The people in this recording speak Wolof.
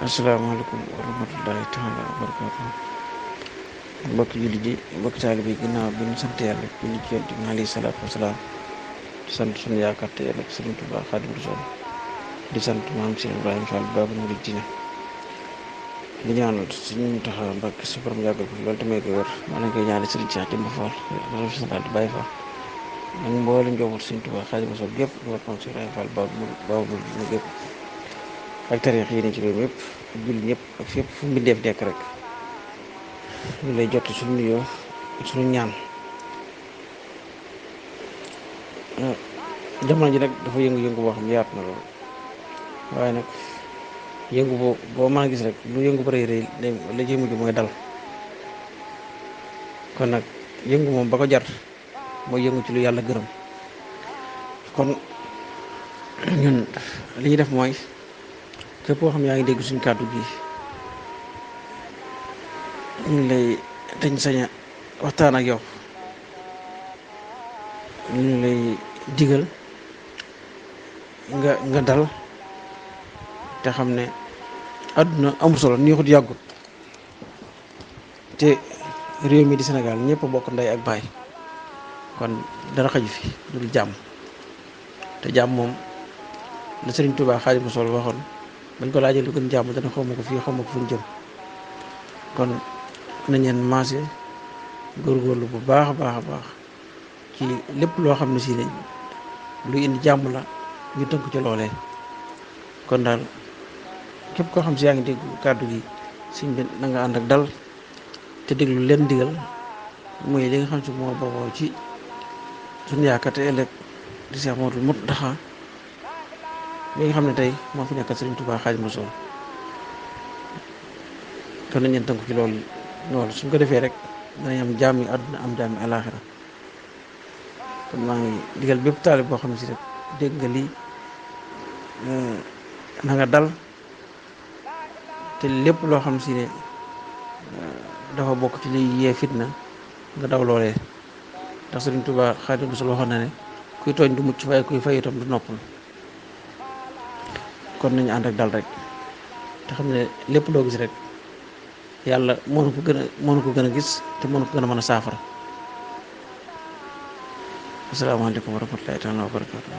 asalaamaaleykum wa rahmatullahi taala wa barakaatu mbokki jullit yi mbokki taalibe yi ginnaaw bi ñu sant yàlla julli ci Yonent bi alayhi salaatu wasalaam di sant sunu yaakaar te ëllëg Sëriñ Tuubaa Xaadimu Rasuul di sant maam Cheikh Ibrahima Fall Baabul Muridiina di ñaanal suñu Muntaxa Mbàkke su borom yàggal ko fi loolu tamit ko wér maa ngi koy ñaanal Sëriñ Cheikh Jëmb Fall xalifa général di Baay Fall ak mboolem njaboot Sëriñ Tuubaa Xaadimu Rasuul gépp di wat maam Cheikh Ibrahima Fall Baabul Muridiina gépp ak tariix yi ne ci réew mi yëpp ak jullit ñëpp ak fépp fu mbindeef nekk rek ñu lay jot suñu nuyoo ak suñu ñaan. Jamono ji nag dafa yëngu-yëngu boo xam ne yaatu na lool waaye nag yëngu boo mën a gis rek lu yëngu ba rëy rëy la ci mujj mooy dal kon nag yëngu moom ba ko jar mooy yëngu ci lu yàlla gërëm kon ñun li ñu def mooy képp koo xam yaa ngi dégg suñu kàddu gi ñu ngi lay dañ sañ a waxtaan ak yow ñu lay digal nga dal te xam ne àdduna amul solo neexut yàggut te réew mi di Sénégal ñëpp bokk ndey ak baay kon dara xaju fi lu dul jàmm te jàmm moom la Sëriñ Tuubaa Xaadimu Rasuul waxoon bañ ko laajee lu gën jàmm dana xaw ma ko fii xaw ma ko fu ñu jëm kon nañ leen maase góorgóorlu bu baax a baax a baax ci lépp loo xam ne si ne luy indi jàmm la ñu tënk ci loolee kon daal képp koo xam si yaa ngi dégg kàddu gi siñ bi na nga ànd ak dal te déglu leen digal mooy li nga xam si moo booboo ci suñu yaakaar te ëllëg di Seex Mamadu Muntaxa li nga xam ne tey moo fi nekkal Sëriñ Tuubaa Xaadimu Rasuul kon nañ leen tënk ci loolu suñ ko defee rek danañ am jàmmi àdduna am jàmmi alaaxira kon maa ngi digal bépp taalib boo xam ne si rek dégg nga lii na nga dal te lépp loo xam si ne dafa bokk ci liy yee fitna nga daw loolee ndax Sëriñ Tuubaa Xaadimu Rasuul waxoon na ne kuy tooñ du mucc waaye kuy fay itam du noppal kon nañu ànd ak dal rek te xam ne lépp loo gis rek yàlla moo nu ko gën a gis te moo nu ko gën a mën a saafara asalaamaaleykum wa rahmatullahi taala wa barakatuh